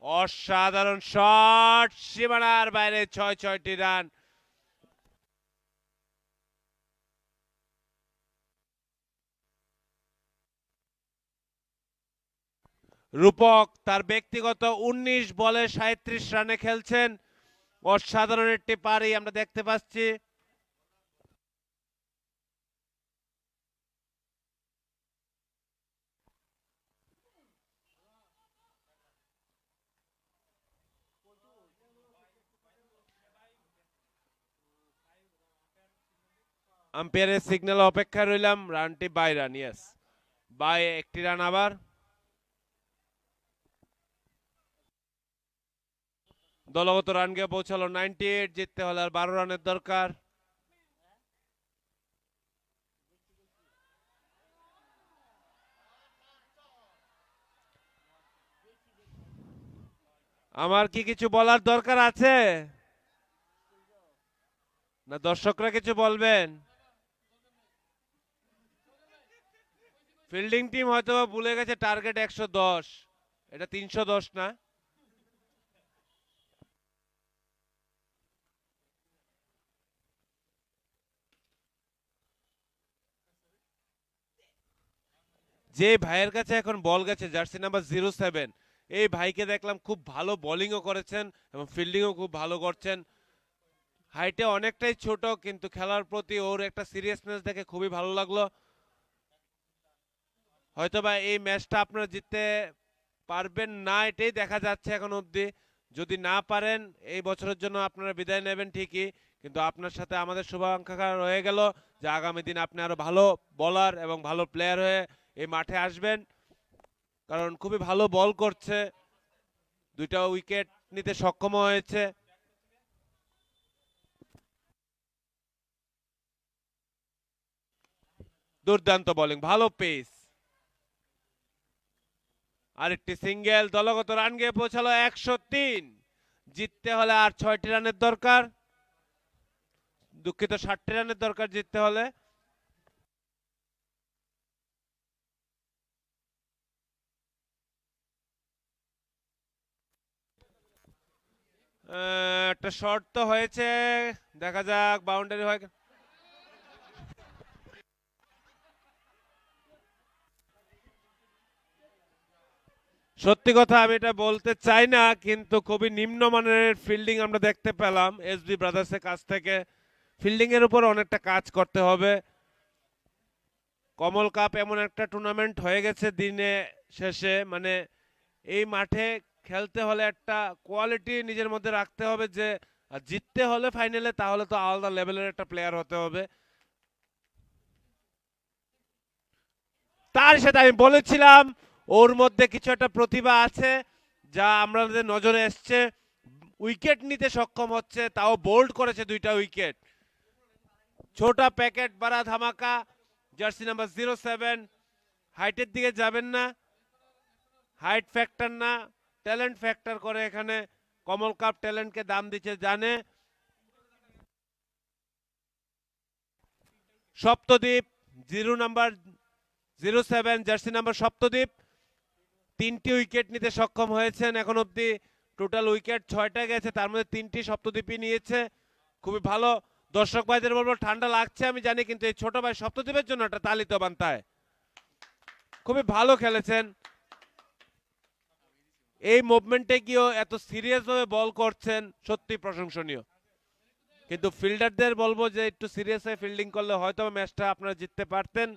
অসাধারণ শট, সীমানার বাইরে, 6টি রান। রূপক তার ব্যক্তিগত 19 বলে 37 রানে খেলছেন, অসাধারণ একটি পারি আমরা দেখতে পাচ্ছি। আম্পায়ারের সিগন্যাল অপেক্ষায় রইলাম। রানটি বাই রান, ইয়েস বাই, একটি রান আবার। দলগত রান গিয়ে পৌঁছালো 98, জিততে হলে আর 12 রানের দরকার। আমার কি কিছু বলার দরকার আছে না দর্শকরা কিছু বলবেন? ফিল্ডিং টিম হয়তো ভুলে গেছে টার্গেট 110, এটা 310 না। যে ভাইয়ের কাছে এখন বল গেছে জার্সি নাম্বার 07, এই ভাইকে দেখলাম খুব ভালো বোলিংও করেছেন এবং ফিল্ডিংও খুব ভালো করছেন। হাইটে অনেকটাই ছোট, কিন্তু খেলার প্রতি ওর একটা সিরিয়াসনেস দেখে খুবই ভালো লাগলো। হয়তোবা এই ম্যাচটা আপনারা জিততে পারবেন না, এটাই দেখা যাচ্ছে এখন অবধি। যদি না পারেন এই বছরের জন্য আপনারা বিদায় নেবেন ঠিকই, কিন্তু আপনার সাথে আমাদের শুভাকাঙ্ক্ষা রয়ে গেল যে আগামী দিন আপনি আরো ভালো বলার এবং ভালো প্লেয়ার হয়ে এই মাঠে আসবেন, কারণ খুবই ভালো বল করছে, 2টা উইকেট নিতে সক্ষম হয়েছে। দুর্দান্ত বোলিং, ভালো পেস, আরেকটি সিঙ্গেল, দলগত রান গিয়ে পৌঁছালো 103, জিততে হলে আর 6টি রানের দরকার, দুঃখিত 60টি রানের দরকার জিততে হলে। একটা শর্ট তো হয়েছে, দেখা যাক বাউন্ডারি হয়। সত্যি কথা আমি এটা বলতে চাই না, কিন্তু খুবই নিম্নমানের ফিল্ডিং আমরা দেখতে পেলাম এসবি ব্রাদার্সের কাছ থেকে। ফিল্ডিং এর উপর অনেকটা কাজ করতে হবে। কমল কাপ এমন একটা টুর্নামেন্ট হয়ে গেছে দিনে শেষে, মানে এই মাঠে খেলতে হলে একটা কোয়ালিটি নিজের মধ্যে রাখতে হবে, যে জিততে হলে ফাইনালে তাহলে তো আলাদা লেভেলের একটা প্লেয়ার হতে হবে। তার সাথে আমি বলেছিলাম ওর মধ্যে কিছু একটা প্রতিভা আছে যা আমাদের নজরে এসছে। উইকেট নিতে সক্ষম হচ্ছে, তাও বোল্ড করেছে 2টা উইকেট। ছোটা প্যাকেট বাড়া ধামাকা, জার্সি নাম্বার 07। হাইটের দিকে যাবেন না, হাইট ফ্যাক্টর না, ট্যালেন্ট ফ্যাক্টর করে এখানে। কমল কাপ ট্যালেন্টকে দাম দিচ্ছে জানে। সপ্তদ্বীপ 07 জার্সি নাম্বার সপ্তদ্বীপ 3টি উইকেট নিতে সক্ষম হয়েছেন এখন অবধি। টোটাল উইকেট 6টা গেছে, তার মধ্যে 3টি সপ্তদ্বীপই নিয়েছে, খুবই ভালো। দর্শক ভাইদের বলবো ঠান্ডা লাগছে আমি জানি, কিন্তু এই ছোট ভাই সপ্তদ্বীপের জন্য একটা তালি তো বান্তায়, খুবই ভালো খেলেছেন। এই মুভমেন্টে গিয়েও এত সিরিয়াস ভাবে বল করছেন, সত্যি প্রশংসনীয়। কিন্তু ফিল্ডারদের বলবো যে একটু সিরিয়াস হয়ে ফিল্ডিং করলে হয়তো ম্যাচটা আপনারা জিততে পারতেন।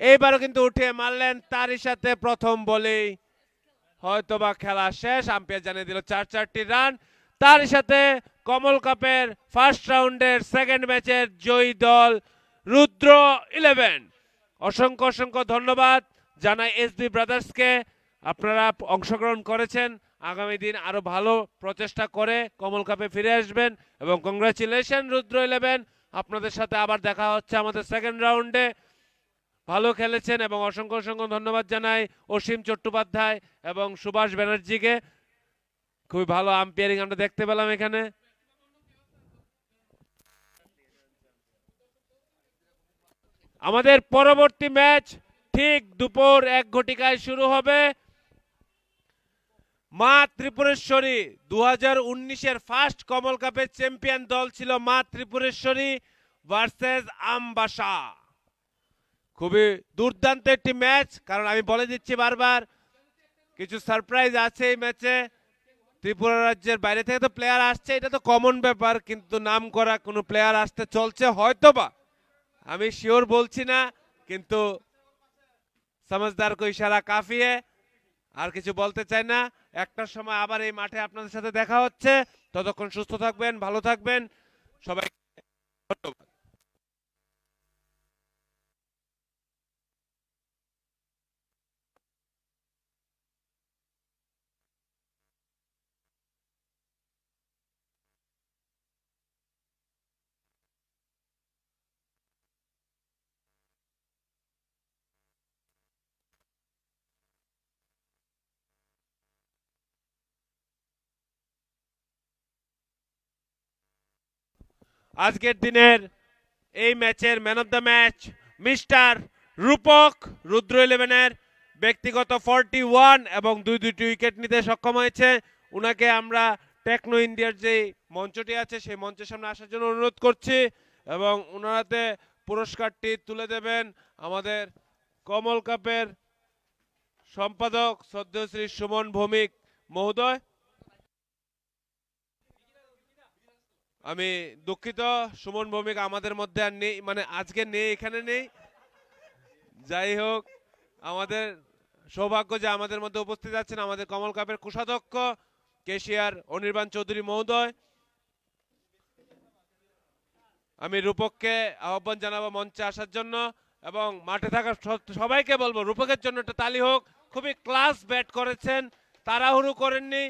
এইবারও কিন্তু উঠে মারলেন, তারই সাথে প্রথম বলেই হয়তোবা খেলা শেষ। আম্পায়ার জানিয়ে দিল 4-4টি রান। তার সাথে কমল কাপের ফার্স্ট রাউন্ডের সেকেন্ড ম্যাচের জয়ী দল রুদ্র 11। অসংখ্য অসংখ্য ধন্যবাদ জানাই এসবি ব্রাদার্সকে, আপনারা অংশগ্রহণ করেছেন। আগামী দিন আরো ভালো প্রচেষ্টা করে কমল কাপে ফিরে আসবেন, এবং কংগ্রাচুলেশন রুদ্র 11, আপনাদের সাথে আবার দেখা হচ্ছে আমাদের সেকেন্ড রাউন্ডে। ভালো খেলেছেন এবং অসংখ্য অসংখ্য ধন্যবাদ জানাই অসীম চট্টোপাধ্যায় এবং সুভাষ ব্যানার্জিকে। খুবই ভালো আম্পায়ারিং আমরা দেখতে পেলাম এখানে। আমাদের পরবর্তী ম্যাচ ঠিক দুপুর 1 ঘটিকায় শুরু হবে। মা ত্রিপুরেশ্বরী 2019-এর ফার্স্ট কমল কাপের চ্যাম্পিয়ন দল ছিল মা ত্রিপুরেশ্বরী ভার্সেস আমবাসা। খুবই দুর্দান্ত একটি ম্যাচ, কারণ আমি বলে দিচ্ছি বারবার কিছু সারপ্রাইজ আছে এই ম্যাচে। ত্রিপুরা রাজ্যের বাইরে থেকে তো প্লেয়ার আসছে, এটা তো কমন ব্যাপার, কিন্তু নাম করা কোনো প্লেয়ার আসতে চলছে হয়তোবা, আমি শিওর বলছি না, কিন্তু সমঝদার কো ইশারা কাফি है। আর কিছু বলতে চাই না। একটার সময় আবার এই মাঠে আপনাদের সাথে দেখা হচ্ছে। ততক্ষণ সুস্থ থাকবেন, ভালো থাকবেন সবাই। ধন্যবাদ। আজকের দিনের এই ম্যাচের man of the match mister Rupak, Rudra ইলেভেনের ব্যক্তিগত 41 এবং দুইটি উইকেট নিতে সক্ষম হয়েছে। উনাকে আমরা টেকনো ইন্ডিয়ার যে মঞ্চটি আছে সেই মঞ্চের সামনে আসার জন্য অনুরোধ করছি, এবং ওনারাতে পুরস্কারটি তুলে দেবেন আমাদের কমল কাপের সম্পাদক শ্রদ্ধেয় শ্রী সুমন ভৌমিক মহোদয়। আমি দুঃখিত, সুমন ভৌমিক আমাদের মধ্যে আর নেই, মানে আজকে নেই, এখানে নেই। যাই হোক, আমাদের সৌভাগ্য যে আমাদের মধ্যে উপস্থিত আছেন আমাদের কমল কাপের কোষাধ্যক্ষ কেশিয়ার অনির্বাণ চৌধুরী মহোদয়। আমি রূপককে আহ্বান জানাবো মঞ্চে আসার জন্য, এবং মাঠে থাকা সবাইকে বলবো রূপকের জন্য একটা তালি হোক। খুবই ক্লাস ব্যাট করেছেন, তাড়াহুড়ো করেননি,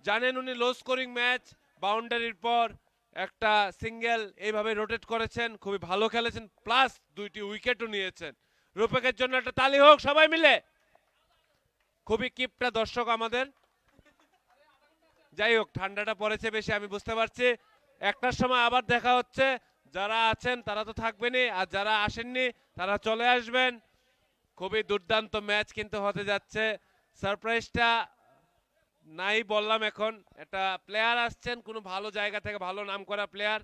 জানেন উনি লো স্কোরিং ম্যাচ, বাউন্ডারির পর একটা সিঙ্গেল এইভাবে রোটেট করেছেন, খুবই ভালো খেলেছেন, প্লাস দুইটি উইকেটও নিয়েছেন। রূপকের জন্য একটা তালি হোক সবাই মিলে। খুবই কিপটা দর্শক আমাদের। যাই হোক, ঠান্ডাটা পড়েছে বেশি আমি বুঝতে পারছি। একটার সময় আবার দেখা হচ্ছে, যারা আছেন তারা তো থাকবেনই, আর যারা আসেননি তারা চলে আসবেন। খুবই দুর্দান্ত ম্যাচ কিন্তু হতে যাচ্ছে। সারপ্রাইজটা নাই বললাম, এখন একটা প্লেয়ার আসছেন কোনো ভালো জায়গা থেকে, ভালো নাম করা প্লেয়ার।